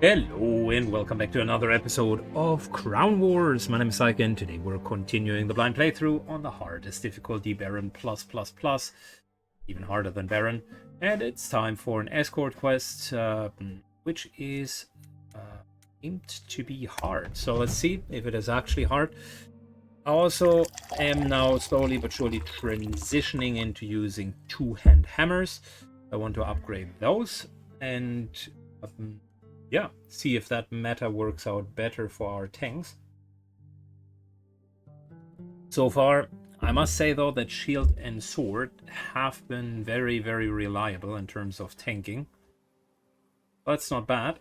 Hello and welcome back to another episode of Crown Wars. My name is Ike and today we're continuing the blind playthrough on the hardest difficulty, Baron plus plus plus, even harder than Baron. And it's time for an escort quest, which is aimed to be hard. So let's see if it is actually hard. I also am now slowly but surely transitioning into using two-hand hammers. I want to upgrade those and yeah, see if that meta works out better for our tanks. So far, I must say though that shield and sword have been very, very reliable in terms of tanking. That's not bad.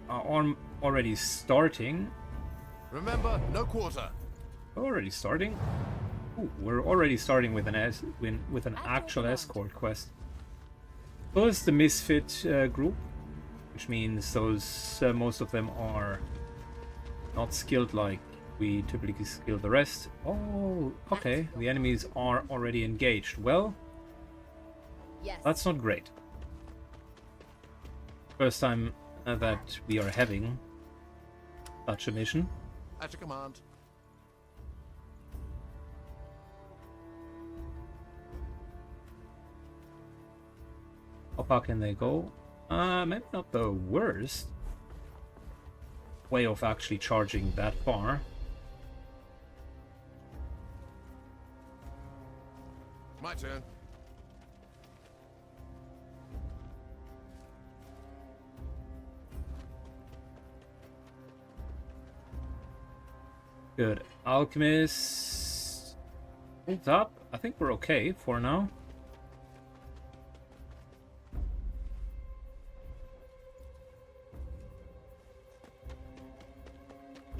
I'm already starting. Remember, no quarter. Already starting. Ooh, we're already starting with an actual escort quest. So it's the misfit group, which means those most of them are not skilled like we typically skill the rest. Oh, okay. The enemies are already engaged. Well, yes. That's not great. First time that we are having such a mission. At your command. How far can they go? Maybe not the worst way of actually charging that far. My turn. Good. Alchemist holds up. I think we're okay for now.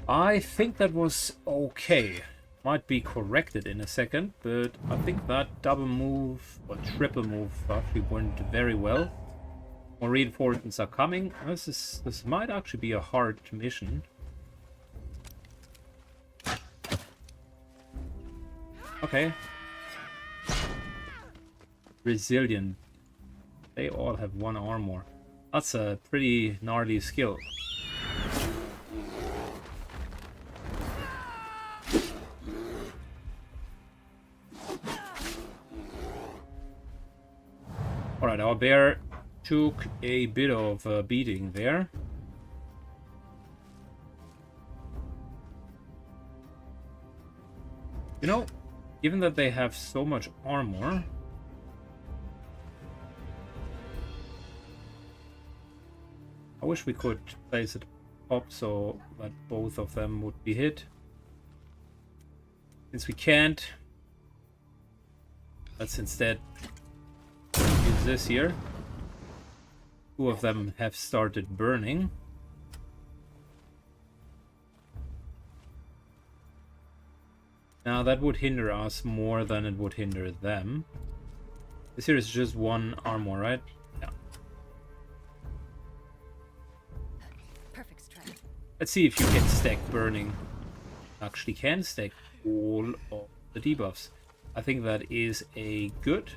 I think that was okay. Might be corrected in a second, but I think that double move or triple move actually went very well. More reinforcements are coming. This might actually be a hard mission. Okay. Resilient. They all have one armor. That's a pretty gnarly skill. Alright, our bear took a bit of a beating there. You know, given that they have so much armor, I wish we could place it up so that both of them would be hit. Since we can't, let's instead use this here. Two of them have started burning. Now that would hinder us more than it would hinder them. This here is just one armor, right? Yeah. Perfect strike. Let's see if you can stack burning. Actually can stack all of the debuffs. I think that is a good,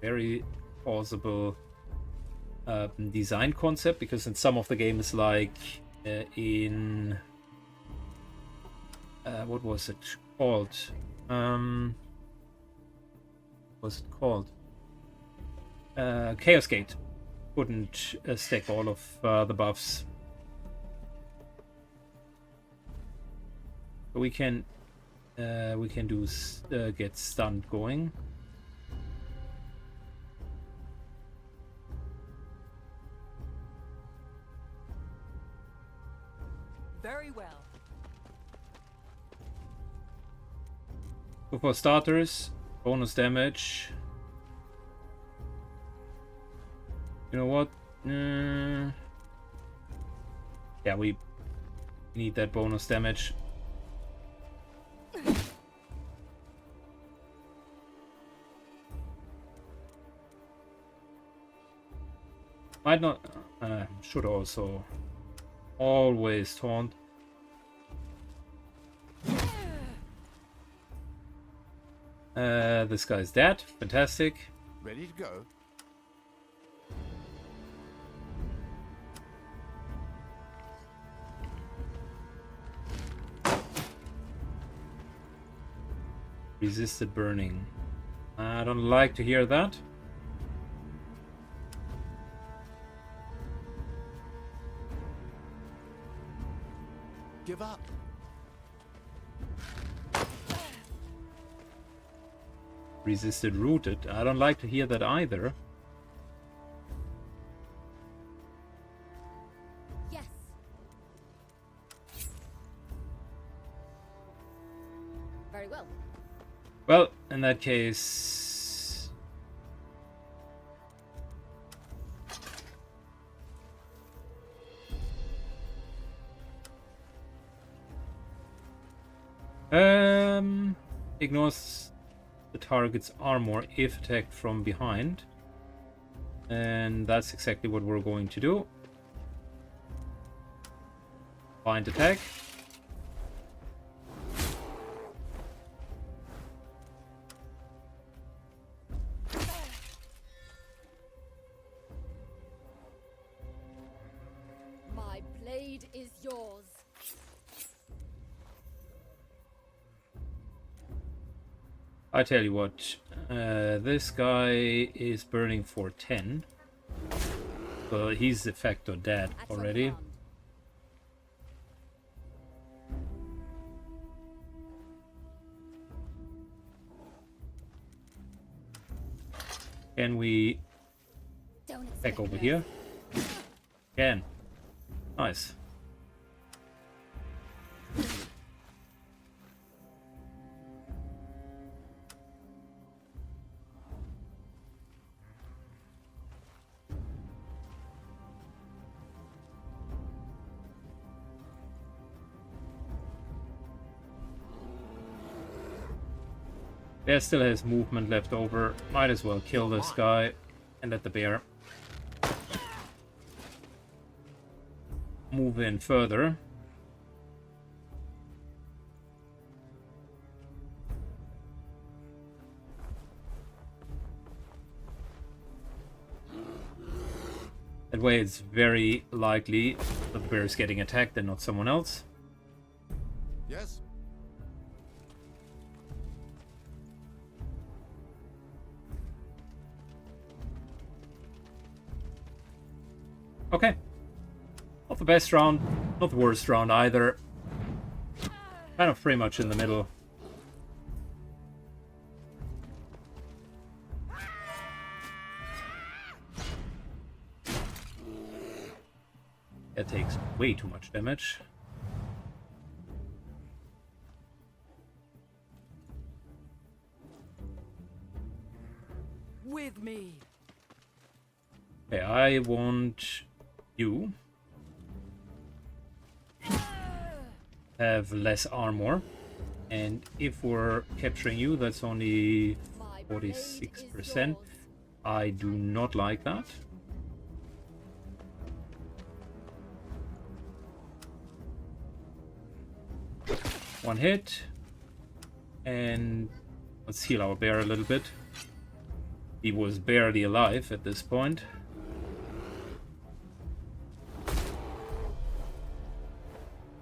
very plausible design concept, because in some of the games, like in what was it called? Chaos Gate couldn't stack all of the buffs. But we can do get stunned going. Very well. So for starters, bonus damage. You know what? Yeah, we need that bonus damage. Might not. Should also always taunt. This guy's dead. Fantastic. Ready to go. Resisted burning. I don't like to hear that. Give up. Resisted rooted. I don't like to hear that either. Yes. Very well. Well, in that case... ignores the target's armor if attacked from behind. And that's exactly what we're going to do. Bind attack. My blade is yours. I tell you what, this guy is burning for 10. So he's de facto dead At your already. command. Can we Don't back expect over less. here? Can. Nice. Bear still has movement left over. Might as well kill this guy and let the bear move in further. That way it's very likely that the bear is getting attacked and not someone else. Yes? Okay. Not the best round, not the worst round either. Kind of pretty much in the middle. That takes way too much damage. With me. Okay, I want you have less armor, and if we're capturing you, that's only My blade is 46%. yours. I do not like that. One hit, and let's heal our bear a little bit. He was barely alive at this point.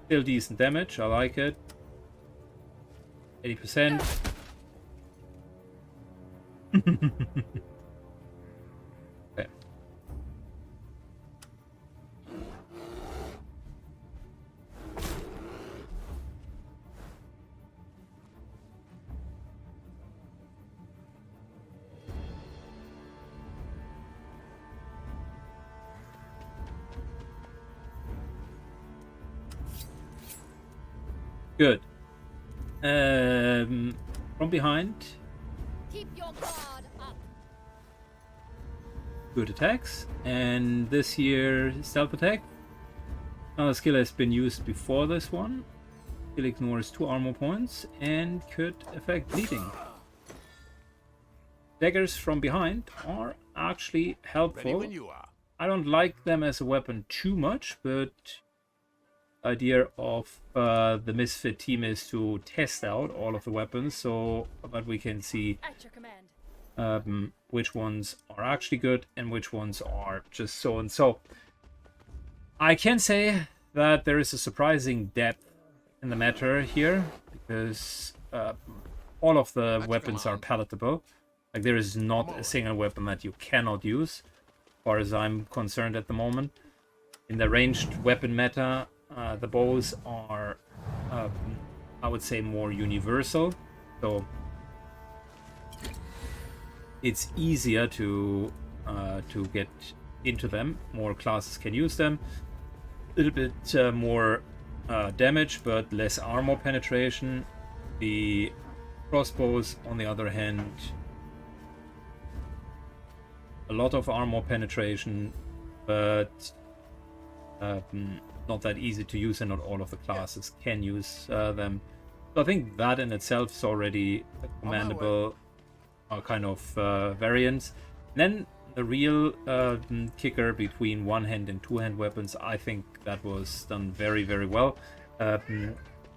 Still decent damage, I like it. 80%. Okay. Good. From behind, Keep your guard up. good attacks, and this here stealth attack. Another skill has been used before this one. It ignores 2 armor points and could affect bleeding. Daggers from behind are actually Ready helpful. when you are. I don't like them as a weapon too much, but the idea of the Misfit team is to test out all of the weapons so that we can see At your command. which ones are actually good and which ones are just so and so. I can say that there is a surprising depth in the matter here, because all of the weapons are palatable. Like, there is not a single weapon that you cannot use, as far as I'm concerned at the moment. In the ranged weapon meta, the bows are, I would say, more universal. So it's easier to get into them. More classes can use them. A little bit more damage, but less armor penetration. The crossbows, on the other hand, a lot of armor penetration, but not that easy to use, and not all of the classes can use them. So I think that in itself is already a commendable kind of variance. Then the real kicker between one-hand and two-hand weapons, I think that was done very, very well.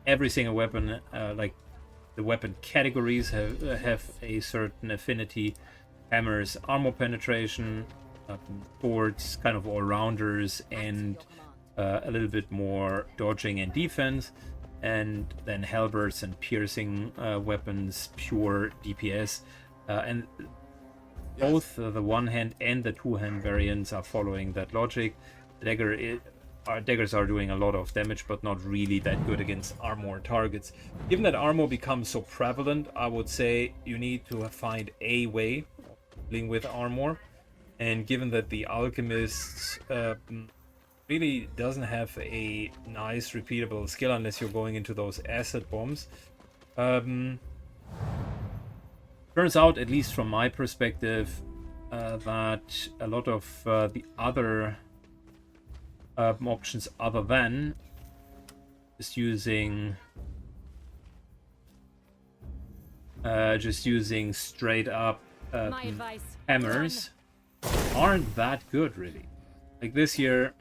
Every single weapon, like the weapon categories, have a certain affinity. Hammers, armor penetration, swords, kind of all-rounders, and a little bit more dodging and defense. And then halberds and piercing weapons, pure DPS. And both the one-hand and the two-hand variants are following that logic. Daggers are doing a lot of damage, but not really that good against armor targets. Given that armor becomes so prevalent, I would say you need to find a way of dealing with armor. And given that the alchemist really doesn't have a nice repeatable skill unless you're going into those acid bombs, turns out, at least from my perspective, that a lot of the other options, other than just using straight up hammers, aren't that good, really. Like this here,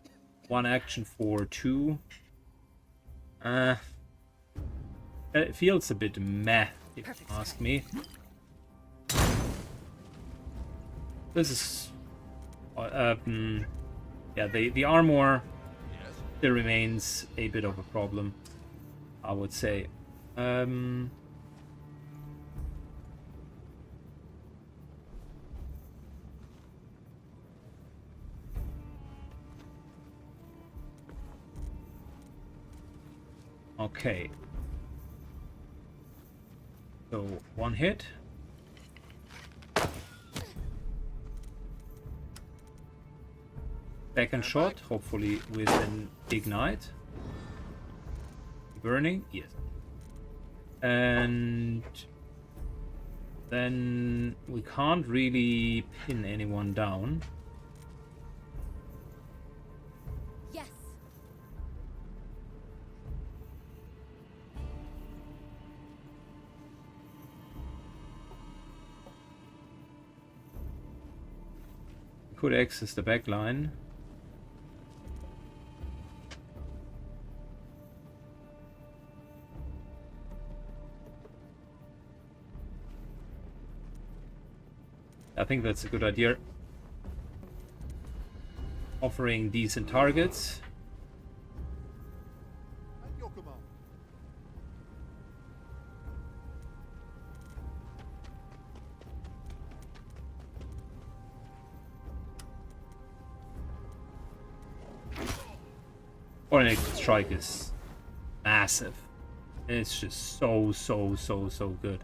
one action for 2. It feels a bit meh, if you ask me. This is yeah, the armor still remains a bit of a problem, I would say. Okay. So, one hit. Second shot, hopefully with an ignite. Burning, yes. And then we can't really pin anyone down. Yes. Could access the back line. I think that's a good idea. Offering decent targets. At your command. Coordinated strike is massive. It's just so good.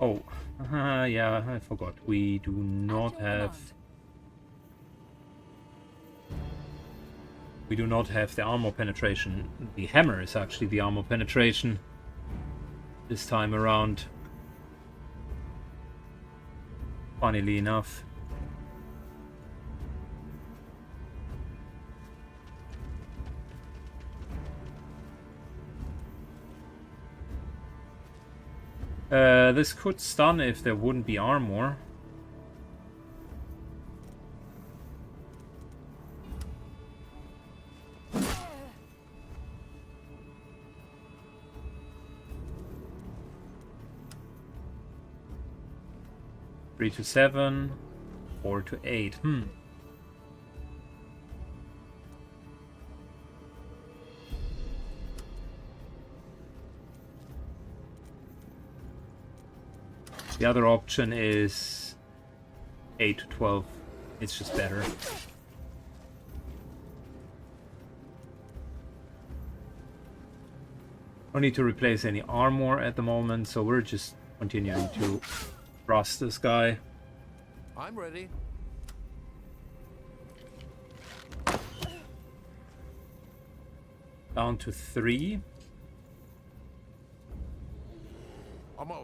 Oh, yeah, I forgot. We do not have... We do not have the armor penetration. The hammer is actually the armor penetration this time around. Funnily enough. This could stun if there wouldn't be armor. 3 to 7, 4 to 8. The other option is 8 to 12. It's just better. Don't need to replace any armor at the moment, so we're just continuing to thrust this guy. I'm ready. Down to 3. On my way.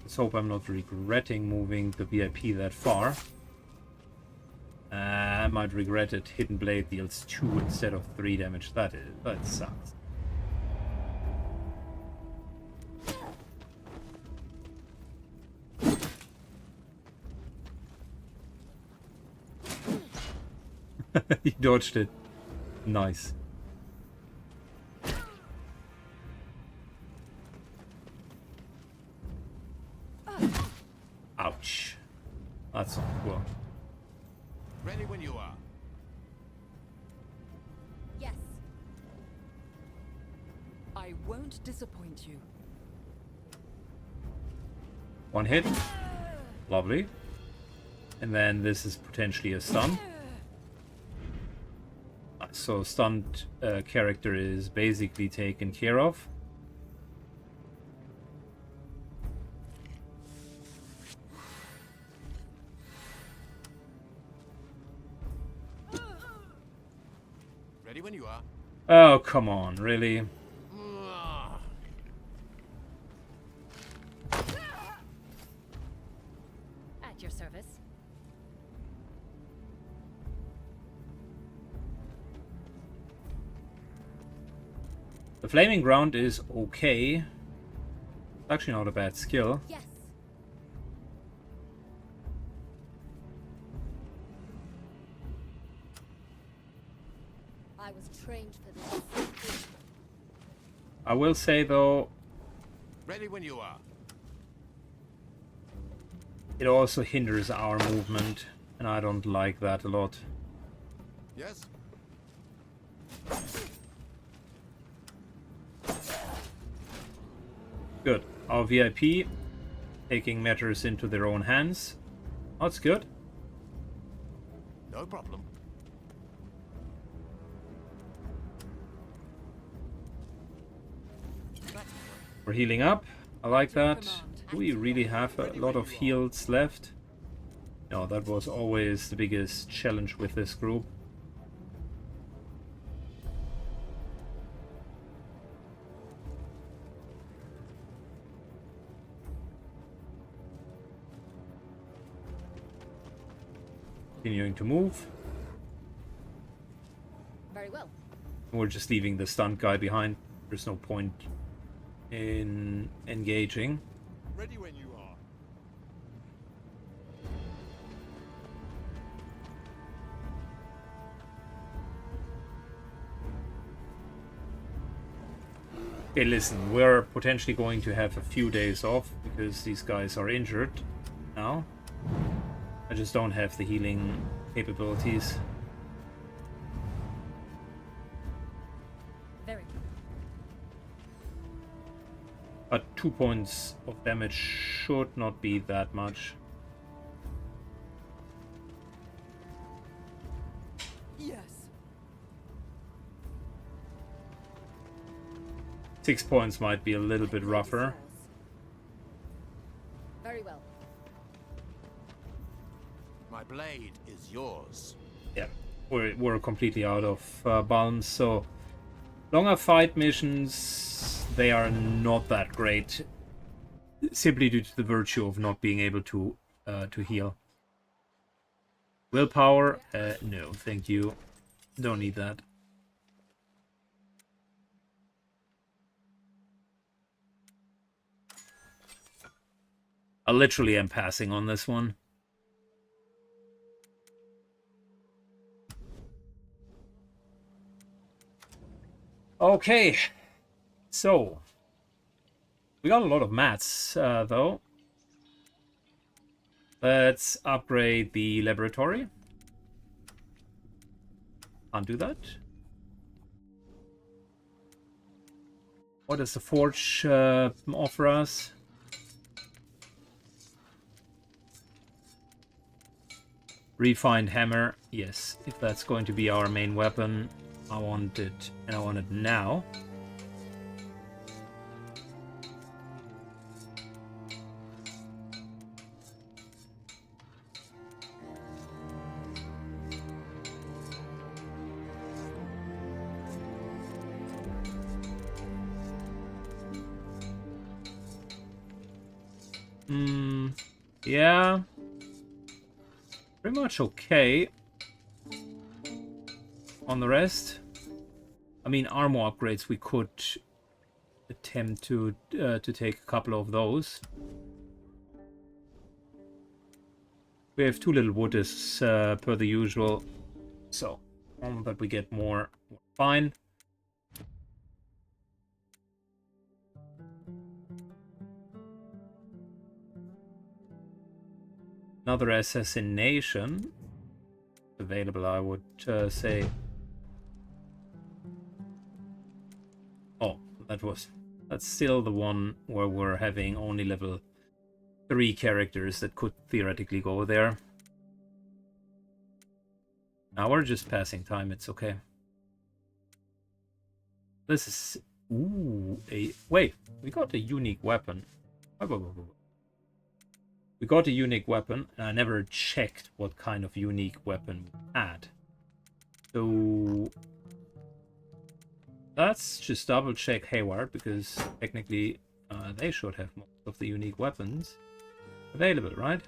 Let's hope I'm not regretting moving the VIP that far. I might regret it. Hidden Blade deals 2 instead of 3 damage. That sucks. He dodged it. Nice. Ouch. That's not cool. Ready when you are. Yes. I won't disappoint you. 1 hit. Lovely. And then this is potentially a stun. So stunned character is basically taken care of. Ready when you are. Oh, come on, really? At your service. The Flaming Ground is okay. It's actually not a bad skill. Yes. I was trained for this. I will say though, Ready when you are. it also hinders our movement, and I don't like that a lot. Yes. Good. Our VIP taking matters into their own hands. That's good. No problem. We're healing up. I like At your that. command. Do we really have a lot of heals left? No, that was always the biggest challenge with this group. Continuing to move. Very well. We're just leaving the stunt guy behind. There's no point in engaging. Ready when you are. Okay, listen, we're potentially going to have a few days off because these guys are injured now. I just don't have the healing capabilities. Very good. But 2 points of damage should not be that much. Yes. 6 points might be a little bit rougher. Very well. My blade is yours. Yeah, we're completely out of balms, so longer fight missions, they are not that great, simply due to the virtue of not being able to heal. Willpower? No, thank you. Don't need that. I literally am passing on this one. Okay, so we got a lot of mats though. Let's upgrade the laboratory. Can't do that. What does the forge offer us? Refined hammer. Yes, if that's going to be our main weapon, I want it, and I want it now. Yeah. Pretty much okay. On the rest, I mean, armor upgrades, we could attempt to take a couple of those. We have 2 little wooders per the usual, so but we get more, fine. Another assassination available, I would say. Oh, that's still the one where we're having only level 3 characters that could theoretically go there. Now we're just passing time, it's okay. This is... Ooh, wait, we got a unique weapon. We got a unique weapon, and I never checked what kind of unique weapon we had. So... let's just double check Hayward, because technically they should have most of the unique weapons available, right?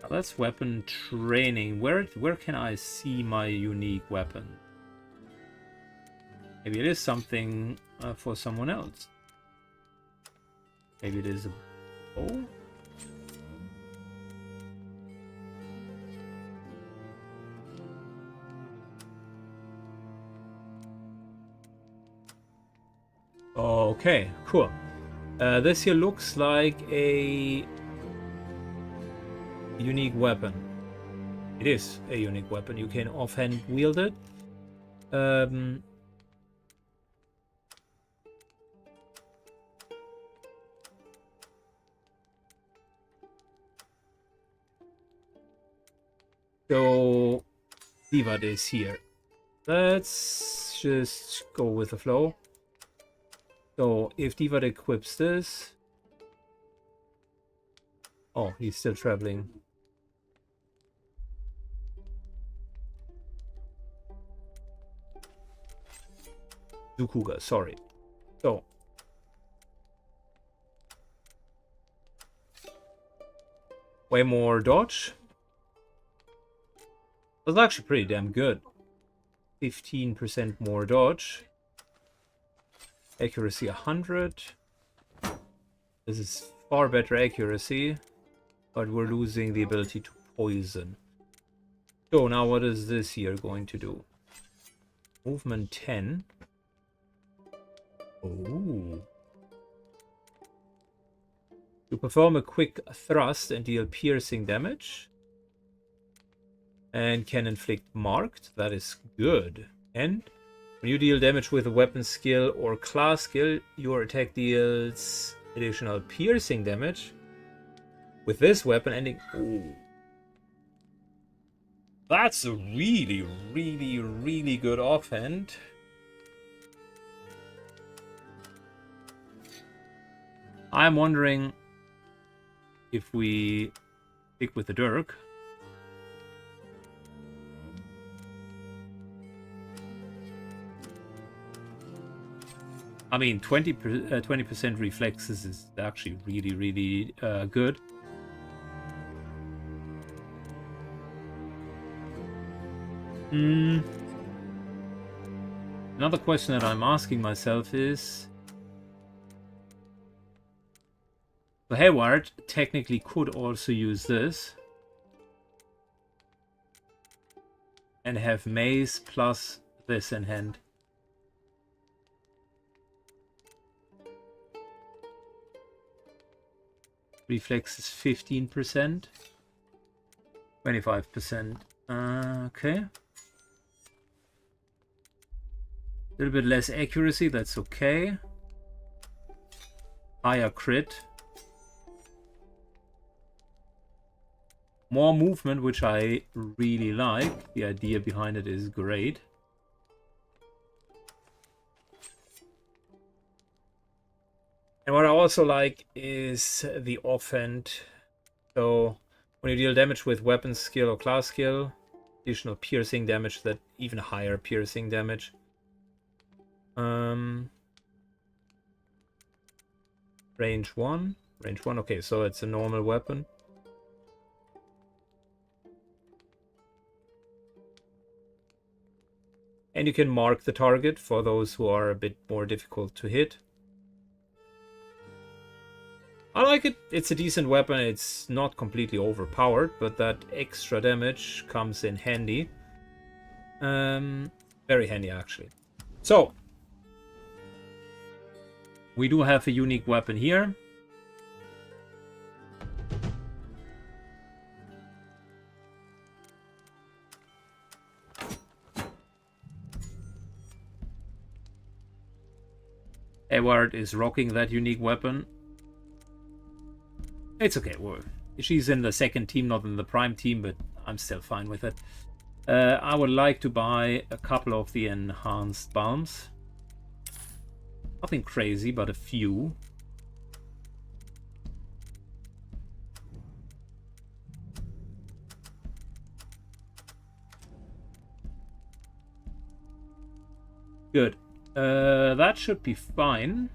Now that's weapon training. Where can I see my unique weapon? Maybe it is something for someone else. Maybe it is a bow? Okay, cool. This here looks like a unique weapon. It is a unique weapon. You can offhand wield it. So, Divad is here. Let's just go with the flow. So, if Divad equips this... Oh, he's still traveling. Zukuga, sorry. So. Way more dodge. That's actually pretty damn good. 15% more dodge. Accuracy 100. This is far better accuracy, but we're losing the ability to poison. So now what is this here going to do? Movement 10. Oh. To perform a quick thrust and deal piercing damage. And can inflict marked. That is good. And when you deal damage with a weapon skill or class skill, your attack deals additional piercing damage. With this weapon ending... Ooh. That's a really, really, really good offhand. I'm wondering if we stick with the Dirk. I mean, 20% reflexes is actually really, really good. Another question that I'm asking myself is... The Hayward technically could also use this. and have mace plus this in hand. Reflex is 15%. 25%. Okay. A little bit less accuracy, that's okay. Higher crit. More movement, which I really like. The idea behind it is great. And what I also like is the offhand. So when you deal damage with weapon skill or class skill, additional piercing damage, that even higher piercing damage. Range 1. Range 1, okay, so it's a normal weapon. And you can mark the target for those who are a bit more difficult to hit. I like it. It's a decent weapon. It's not completely overpowered, but that extra damage comes in handy. Very handy, actually. So, we do have a unique weapon here. Edward is rocking that unique weapon. It's okay. Well, she's in the second team, not in the prime team, but I'm still fine with it. I would like to buy a couple of the enhanced balms. Nothing crazy, but a few. Good. That should be fine.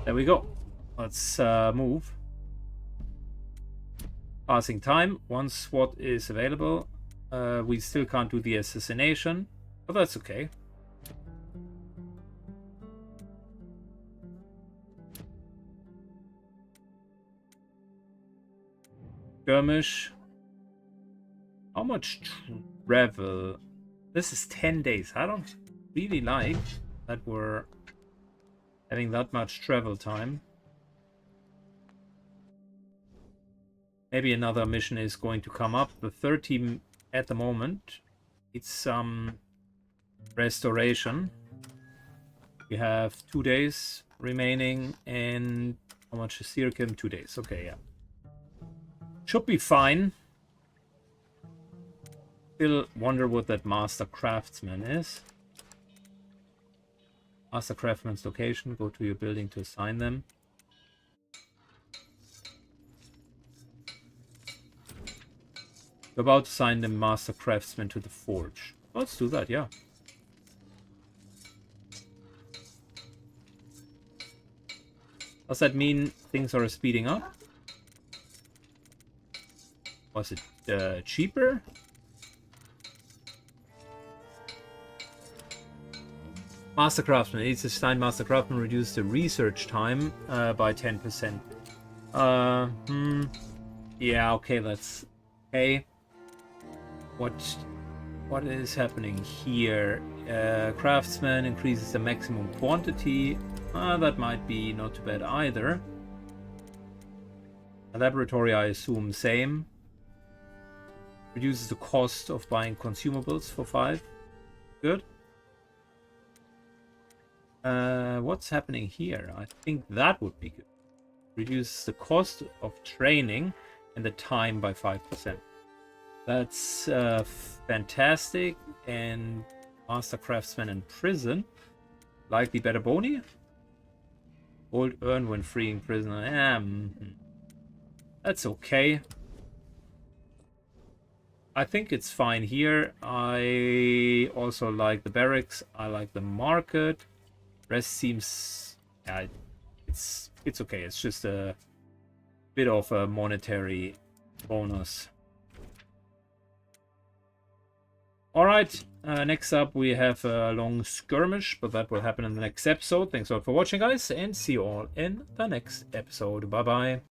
There we go. Let's move. Passing time. One SWAT is available. We still can't do the assassination, but that's okay. Skirmish. How much travel? This is 10 days. I don't really like that we're having that much travel time. Maybe another mission is going to come up. The third team at the moment, it's some restoration. We have 2 days remaining, and how much is Sirkim? 2 days. Okay, yeah. Should be fine. Still wonder what that Master Craftsman is. Master Craftsman's location. Go to your building to assign them. We're about to assign the Master Craftsman to the Forge. Let's do that, yeah. Does that mean things are speeding up? Was it cheaper? Master Craftsman. Each assigned Master Craftsman reduce the research time by 10%. Yeah, okay, that's okay. What is happening here? Craftsman increases the maximum quantity. That might be not too bad either. A laboratory, I assume, same. Reduces the cost of buying consumables for 5. Good. What's happening here? I think that would be good. Reduces the cost of training and the time by 5%. That's fantastic. And Master Craftsman in prison. Likely better bony. Gold earned when freeing prisoner. That's okay. I think it's fine here. I also like the barracks. I like the market. Rest seems, yeah, it's okay. It's just a bit of a monetary bonus. All right. Next up, we have a long skirmish, but that will happen in the next episode. Thanks a lot for watching, guys, and see you all in the next episode. Bye bye.